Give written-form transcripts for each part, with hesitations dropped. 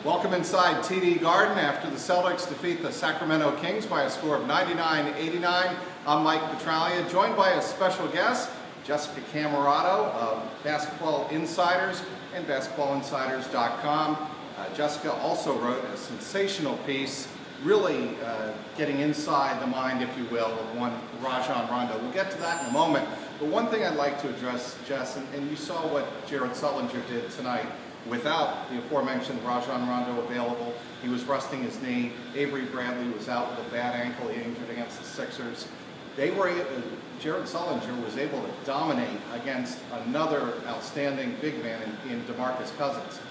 Welcome inside TD Garden after the Celtics defeat the Sacramento Kings by a score of 99-89. I'm Mike Petraglia, joined by a special guest, Jessica Camerato of Basketball Insiders and basketballinsiders.com. Jessica also wrote a sensational piece, really getting inside the mind, if you will, of one Rajon Rondo. We'll get to that in a moment. But one thing I'd like to address, Jess, and you saw what Jared Sullinger did tonight. Without the aforementioned Rajon Rondo available, he was resting his knee. Avery Bradley was out with a bad ankle, he injured against the Sixers. Jared Sullinger was able to dominate against another outstanding big man in DeMarcus Cousins.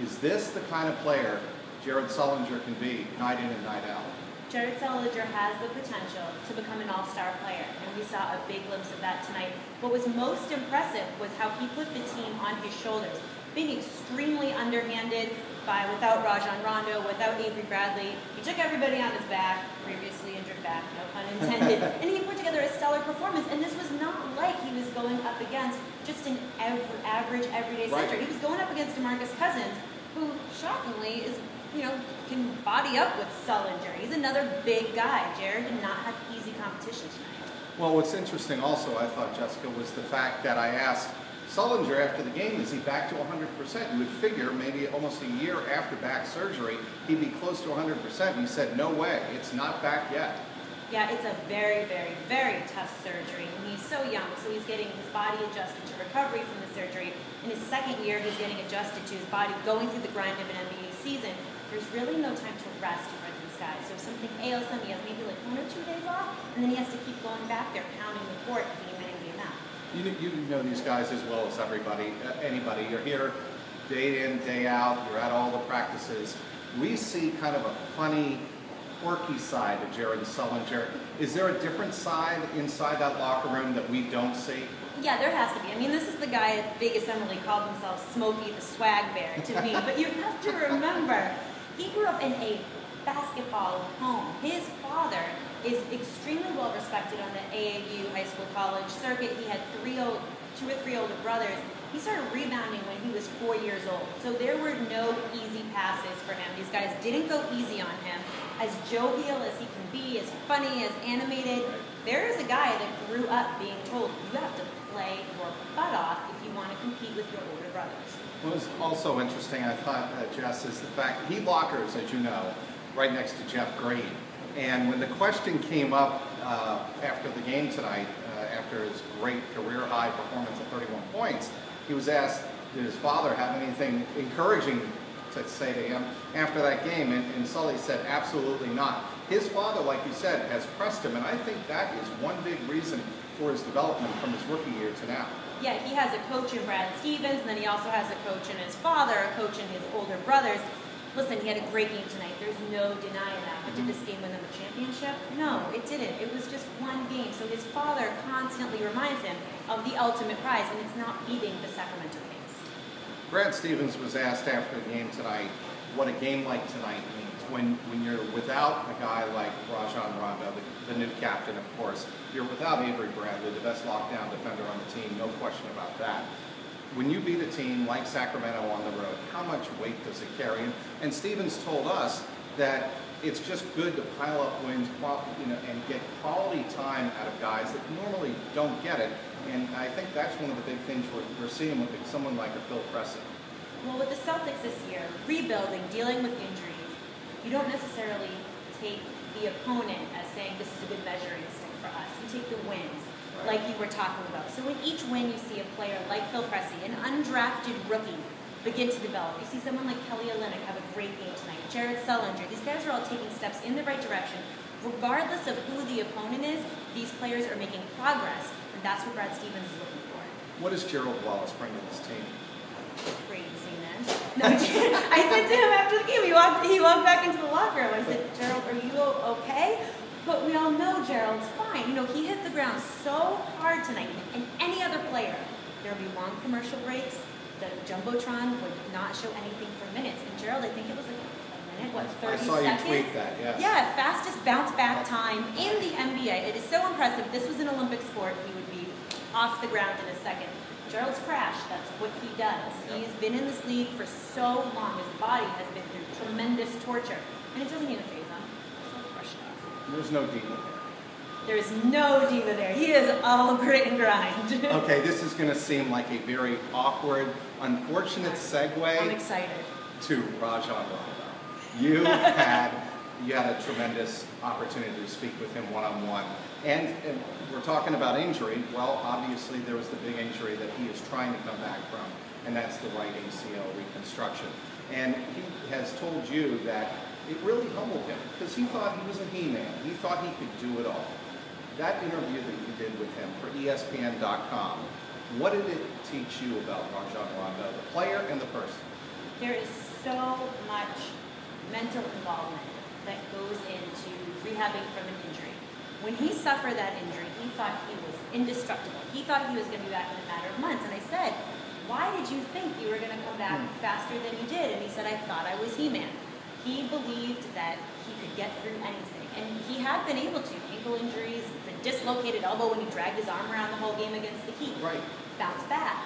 Is this the kind of player Jared Sullinger can be night in and night out? Jared Sullinger has the potential to become an all-star player, and we saw a big glimpse of that tonight. What was most impressive was how he put the team on his shoulders, being extremely underhanded without Rajon Rondo, without Avery Bradley. He took everybody on his back, previously injured back, no pun intended, and he put together a stellar performance. And this was not like he was going up against just an average, everyday center. He was going up against DeMarcus Cousins, who shockingly is, can body up with Sullinger. He's another big guy. Jared did not have easy competition tonight. Well, what's interesting also, I thought, Jessica, was the fact that I asked Sullinger after the game, is he back to 100%? You would figure maybe almost a year after back surgery, he'd be close to 100%. He said, no way, it's not back yet. Yeah, it's a very, very, very tough surgery. And he's so young, so he's getting his body adjusted to recovery from the surgery. In his second year, he's getting adjusted to his body going through the grind of an NBA season. There's really no time to rest for these guys. So if something ails him, he has maybe like 1 or 2 days off, and then he has to keep going back there, pounding the court, game in and game out. You know these guys as well as anybody. You're here day in, day out. You're at all the practices. We see kind of a funny, quirky side of Jared Sullinger. Is there a different side inside that locker room that we don't see? Yeah, there has to be. I mean, this is the guy at Vegas Emily called himself Smokey the Swag Bear to me. But you have to remember, he grew up in a basketball home. His father is extremely well respected on the AAU high school college circuit. He had 2 or 3 older brothers. He started rebounding when he was 4 years old. So there were no easy passes for him. These guys didn't go easy on him. As jovial as he can be, as funny, as animated, there is a guy that grew up being told, you have to play your butt off if you want to compete with your older brothers. What was also interesting, I thought, Jess, is the fact that he lockers, as you know, right next to Jeff Green. And when the question came up after the game tonight, after his great career-high performance of 31 points, he was asked, did his father have anything encouraging to say to him after that game? And Sully said, absolutely not. His father, like you said, has pressed him, and I think that is one big reason for his development from his rookie year to now. Yeah, he has a coach in Brad Stevens, and then he also has a coach in his father, a coach in his older brothers. Listen, he had a great game tonight. There's no denying that. But did this game win them a championship? No, it didn't. It was just one game. So his father constantly reminds him of the ultimate prize, and it's not beating the Sacramento Kings. Brad Stevens was asked after the game tonight what a game like tonight means. When you're without a guy like Rajon Rondo, the new captain, of course, you're without Avery Bradley, the best lockdown defender on the team, no question about that. When you beat a team like Sacramento on the road, how much weight does it carry? And Stevens told us that it's just good to pile up wins, and get quality time out of guys that normally don't get it. And I think that's one of the big things we're seeing with someone like a Phil Pressey. Well, with the Celtics this year, rebuilding, dealing with injuries, you don't necessarily take the opponent as saying this is a good measuring stick for us. You take the wins, like you were talking about. So in each win, you see a player like Phil Pressey, an undrafted rookie, begin to develop. You see someone like Kelly Olynyk have a great game tonight. Jared Sullinger. These guys are all taking steps in the right direction. Regardless of who the opponent is, these players are making progress, and that's what Brad Stevens is looking for. What does Gerald Wallace bring to this team? Craziness. No, I said to him after the game, he walked back into the locker room. I said, Gerald, are you okay? But we all know Gerald's fine. He hit the ground so hard tonight, and any other player, there would be long commercial breaks. The Jumbotron would not show anything for minutes. And Gerald, I think it was like a minute, 30 seconds? I saw you tweet that, yes. Yeah, fastest bounce back time in the NBA. It is so impressive. If this was an Olympic sport, he would be off the ground in a second. Gerald's crashed. That's what he does. He's been in this league for so long. His body has been through tremendous torture. And it doesn't even faze him. It's like brush it off. There's no diva there. There's no diva there. He is all grit and grind. Okay, this is going to seem like a very awkward, unfortunate segue. I'm excited. To Rajon Rondo. You had a tremendous opportunity to speak with him one-on-one. And we're talking about injury. Well, obviously there was the big injury that he is trying to come back from, and that's the right ACL reconstruction. And he has told you that it really humbled him because he thought he was a he-man. He thought he could do it all. That interview that you did with him for ESPN.com, what did it teach you about Rajon Rondo, the player and the person? There is so much mental involvement that goes into rehabbing from an injury. When he suffered that injury, he thought he was indestructible. He thought he was going to be back in a matter of months. And I said, why did you think you were going to come back faster than you did? And he said, I thought I was He-Man. He believed that he could get through anything. And he had been able to. Ankle injuries, the dislocated elbow when he dragged his arm around the whole game against the Heat. Right. Bounce back.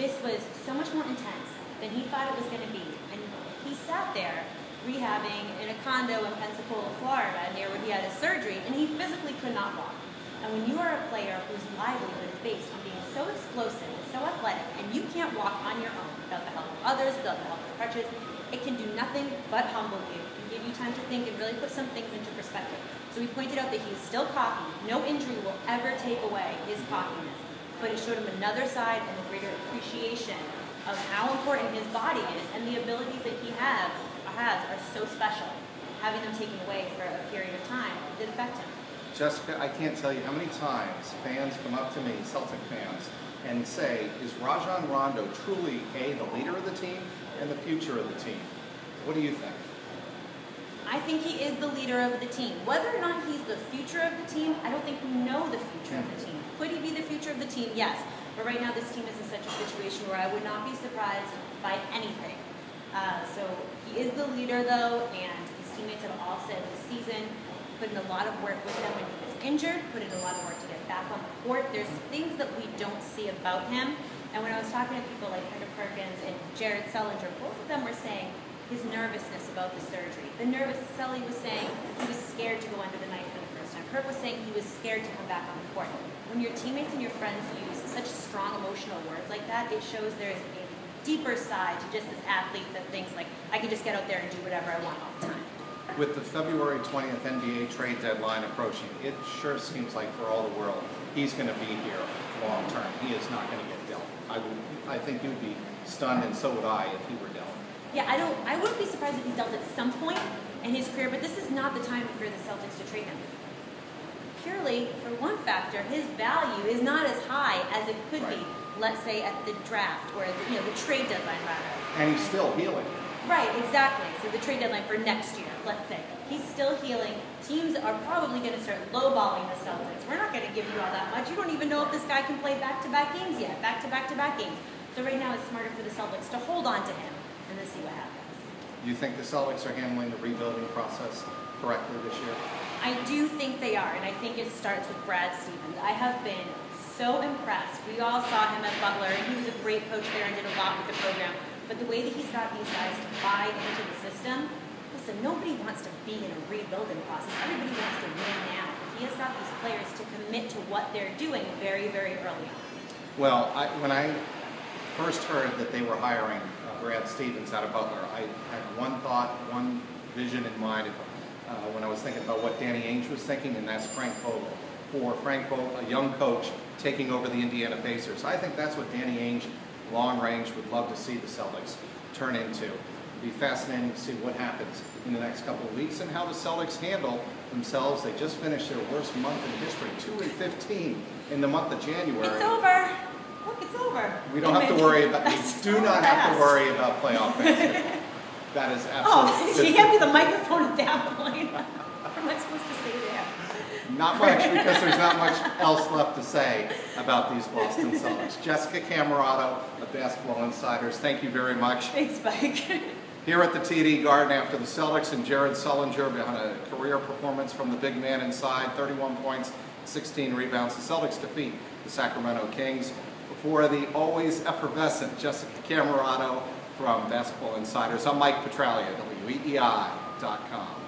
This was so much more intense than he thought it was going to be. And he sat there rehabbing in a condo in Pensacola, Florida, near where he had his surgery, and he physically could not walk. And when you are a player whose livelihood is based on being so explosive and so athletic, and you can't walk on your own without the help of others, without the help of crutches, it can do nothing but humble you and give you time to think and really put some things into perspective. So we pointed out that he is still cocky. No injury will ever take away his cockiness, but it showed him another side and a greater appreciation of how important his body is, and the abilities that he has are so special. Having them taken away for a period of time did affect him. Jessica, I can't tell you how many times fans come up to me, Celtic fans, and say, is Rajon Rondo truly A, the leader of the team, and the future of the team? What do you think? I think he is the leader of the team. Whether or not he's the future of the team, I don't think we know the future of the team. Could he be the future of the team? Yes. But right now this team is in such a situation where I would not be surprised by anything. So he is the leader though, and his teammates have all said this season, put in a lot of work with him when he was injured, put in a lot of work to get back on the court. There's things that we don't see about him. And when I was talking to people like Peter Perkins and Jared Sullinger, both of them were saying his nervousness about the surgery. Sully was saying he was scared to go under the knife for the first time. Perk was saying he was scared to come back on the court. When your teammates and your friends use such strong emotional words like that, it shows there's a deeper side to just this athlete that thinks like, I can just get out there and do whatever I want all the time. With the February 20th NBA trade deadline approaching, it sure seems like for all the world, he's going to be here long term. He is not going to get dealt. I think you would be stunned, and so would I, if he were dealt. Yeah, I wouldn't be surprised if he's dealt at some point in his career, but this is not the time for the Celtics to trade him. Purely, for one factor, his value is not as high as it could be, let's say, at the draft, or the trade deadline, rather. And he's still healing. Right, exactly. So the trade deadline for next year, let's say. He's still healing. Teams are probably going to start lowballing the Celtics. We're not going to give you all that much. You don't even know if this guy can play back-to-back games yet. Back-to-back-to-back games. So right now it's smarter for the Celtics to hold on to him and then see what happens. Do you think the Celtics are handling the rebuilding process correctly this year? I do think they are, and I think it starts with Brad Stevens. I have been so impressed. We all saw him at Butler, and he was a great coach there and did a lot with the program. But the way that he's got these guys to buy into the system, listen, nobody wants to be in a rebuilding process. Everybody wants to win now. He has got these players to commit to what they're doing very, very early on. Well, when I first heard that they were hiring Brad Stevens out of Butler, I had one thought, one vision in mind when I was thinking about what Danny Ainge was thinking, and that's Frank Vogel. For Frank Vogel, a young coach taking over the Indiana Pacers. I think that's what Danny Ainge, long range, would love to see the Celtics turn into. It'd be fascinating to see what happens in the next couple of weeks and how the Celtics handle themselves. They just finished their worst month in history, 2-15 in the month of January. It's over. Look, it's over. We don't have to worry about. We do not have to worry about playoff basketball. That is absolutely. Oh, she handed me the microphone at that point. What am I supposed to say there? Not much, because there's not much else left to say about these Boston Celtics. Jessica Camerato of Basketball Insiders, thank you very much. Thanks, Mike. Here at the TD Garden after the Celtics and Jared Sullinger behind a career performance from the big man inside, 31 points, 16 rebounds. The Celtics defeat the Sacramento Kings before the always effervescent Jessica Camerato. from Basketball Insiders. I'm Mike Petraglia, WEEI.com.